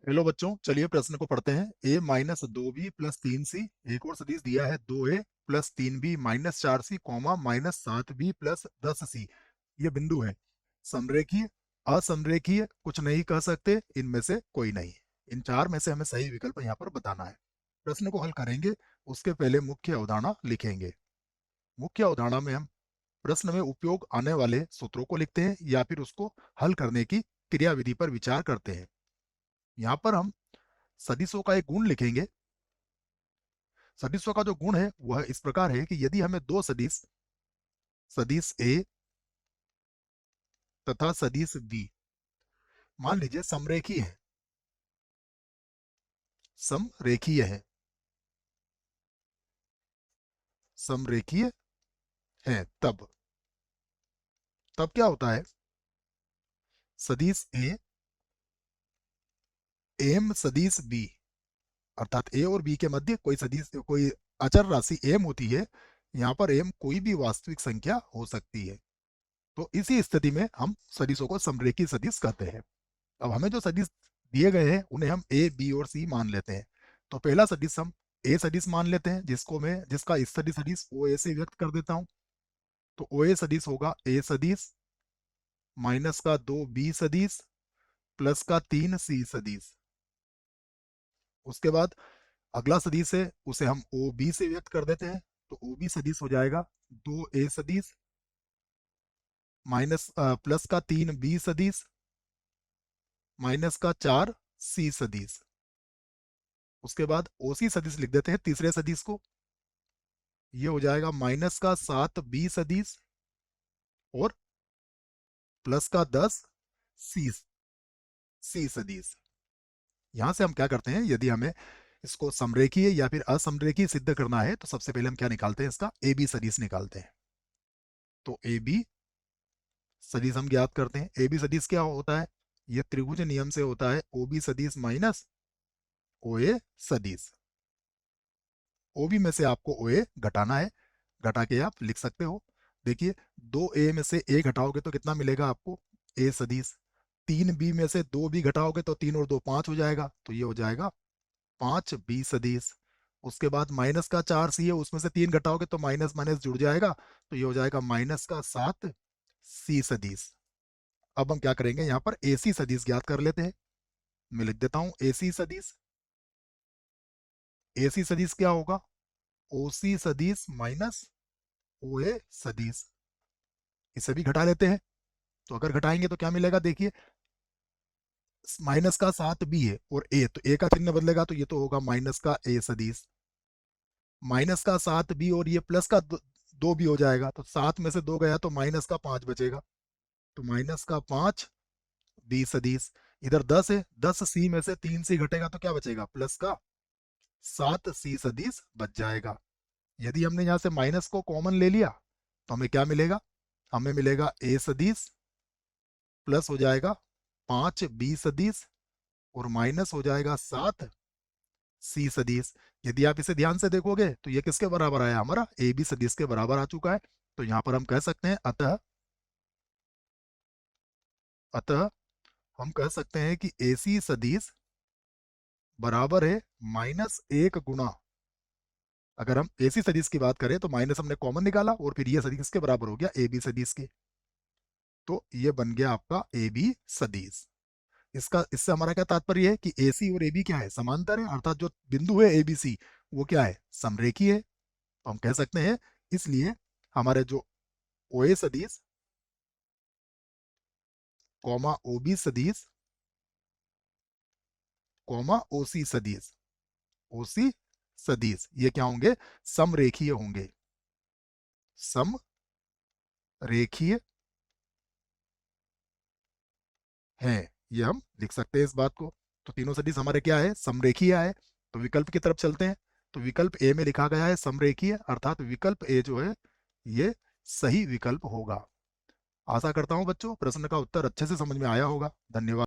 Hello बच्चों, चलिए प्रश्न को पढ़ते हैं। a minus 2b plus 3c, एक और सदिश दिया है 2a plus 3b minus 4c comma minus 7b plus 10c। ये बिंदु है। समरेखीय, असमरेखीय कुछ नहीं कह सकते, इनमें से कोई नहीं। इन चार में से हमें सही विकल्प यहाँ पर बताना है। प्रश्न को हल करेंगे, उसके पहले मुख्य अवधारणा लिखेंगे। मुख्य अवधारणा में हम प्रश्न में उपयोग आने वाले सूत्रों को लिखते हैं या फिर उसको हल करने की क्रियाविधि पर विचार करते हैं। यहाँ पर हम सदिशों का एक गुण लिखेंगे। सदिशों का जो गुण है वह इस प्रकार है कि यदि हमें दो सदिश, सदिश ए तथा सदिश बी मान लीजिए समरेखीय है, समरेखीय है, समरेखीय है, तब तब क्या होता है? सदिश ए एम सदिश बी, अर्थात ए और बी के मध्य कोई सदिश, कोई अचर राशि एम होती है। यहाँ पर एम कोई भी वास्तविक संख्या हो सकती है। तो इसी स्थिति में हम सदिशों को समरेखीय सदिश कहते हैं। अब हमें जो सदिश दिए गए हैं उन्हें हम ए बी और सी मान लेते हैं। तो पहला सदिश हम ए सदिश मान लेते हैं, जिसका स्थिति सदिश ओ ए से व्यक्त कर देता हूं। तो ओ ए सदिश होगा ए सदिश माइनस का 2 बी सदिश प्लस का 3 सी सदिश। उसके बाद अगला सदिश है, उसे हम ओ बी से व्यक्त कर देते हैं। तो ओ बी सदिश हो जाएगा 2 ए सदिश माइनस प्लस का 3 बी सदिश माइनस का 4 सी सदिश। उसके बाद ओसी सदिश लिख देते हैं तीसरे सदिश को। ये हो जाएगा माइनस का 7 बी सदिश और प्लस का 10 सी सदिश। यहां से हम क्या करते हैं, यदि हमें इसको समरेखीय या फिर असमरेखीय सिद्ध करना है तो सबसे पहले हम क्या निकालते हैं, इसका ए बी सदिश निकालते हैं। तो ए बी सदिश हम ज्ञात करते हैं। ए बी सदिश क्या होता है? ये त्रिभुज नियम से होता है ओ बी सदिश माइनस ओ ए सदिश। ओ बी में से आपको ओ ए घटाना है, घटा के आप लिख सकते हो। देखिए, 2 ए में से ए घटाओगे तो कितना मिलेगा आपको? ए सदिश। 3 बी में से 2 बी घटाओगे तो 3 और 2 5 हो जाएगा, तो ये हो जाएगा 5 बी सदिश। उसके बाद माइनस का 4 सी है, उसमें से 3 घटाओगे तो माइनस माइनस जुड़ जाएगा, तो ये हो जाएगा माइनस का 7 सी सदिश। अब हम क्या करेंगे, यहाँ पर ए सी सदिश ज्ञात कर लेते हैं। मैं लिख देता हूँ ए सी सदिश। ए सी सदिश क्या होगा? ओ सी सदिश माइनस ओ ए सदिश। इसे भी घटा लेते हैं। तो अगर घटाएंगे तो क्या मिलेगा, देखिए, माइनस का 7 बी है और ए, तो ए का चिन्ह बदलेगा तो ये तो होगा माइनस का ए सदिश। माइनस का 7 बी और ये प्लस का 2 बी हो जाएगा, तो 7 में से 2 गया तो माइनस का 5 बचेगा। तो माइनस का 5 बी सदिश। इधर 10 है, 10 सी में से 3 सी घटेगा तो क्या बचेगा? प्लस का 7 सी सदिश बच जाएगा। यदि हमने यहाँ से माइनस को कॉमन ले लिया तो हमें क्या मिलेगा? हमें मिलेगा ए सदिश प्लस हो जाएगा 5 बी सदिश और माइनस हो जाएगा 7 सी सदिश। यदि आप इसे ध्यान से देखोगे तो ये किसके बराबर आया? हमारा ए बी सदिश के बराबर आ चुका है। तो यहाँ पर हम कह सकते हैं, अतः अतः हम कह सकते हैं कि ए सी सदिश बराबर है -1 गुना, अगर हम ए सी सदिश की बात करें तो माइनस हमने कॉमन निकाला और फिर ये सदिश किसके बराबर हो गया? ए बी सदिश के। तो ये बन गया आपका ए बी सदिश। इससे हमारा क्या तात्पर्य है कि ए सी और ए बी क्या है? समांतर है, अर्थात जो बिंदु है ए बी सी वो क्या है? समरेखीय है। तो हम कह सकते हैं, इसलिए हमारे जो ओ ए सदिश कॉमा ओ बी सदिश कॉमा ओ सी सदिश, ओ सी सदिश ये क्या होंगे? समरेखीय होंगे। समरेखीय है, ये हम लिख सकते हैं इस बात को। तो तीनों सदिश हमारे क्या है? समरेखीय है। तो विकल्प की तरफ चलते हैं। तो विकल्प ए में लिखा गया है समरेखीय, अर्थात विकल्प ए जो है ये सही विकल्प होगा। आशा करता हूं बच्चों प्रश्न का उत्तर अच्छे से समझ में आया होगा। धन्यवाद।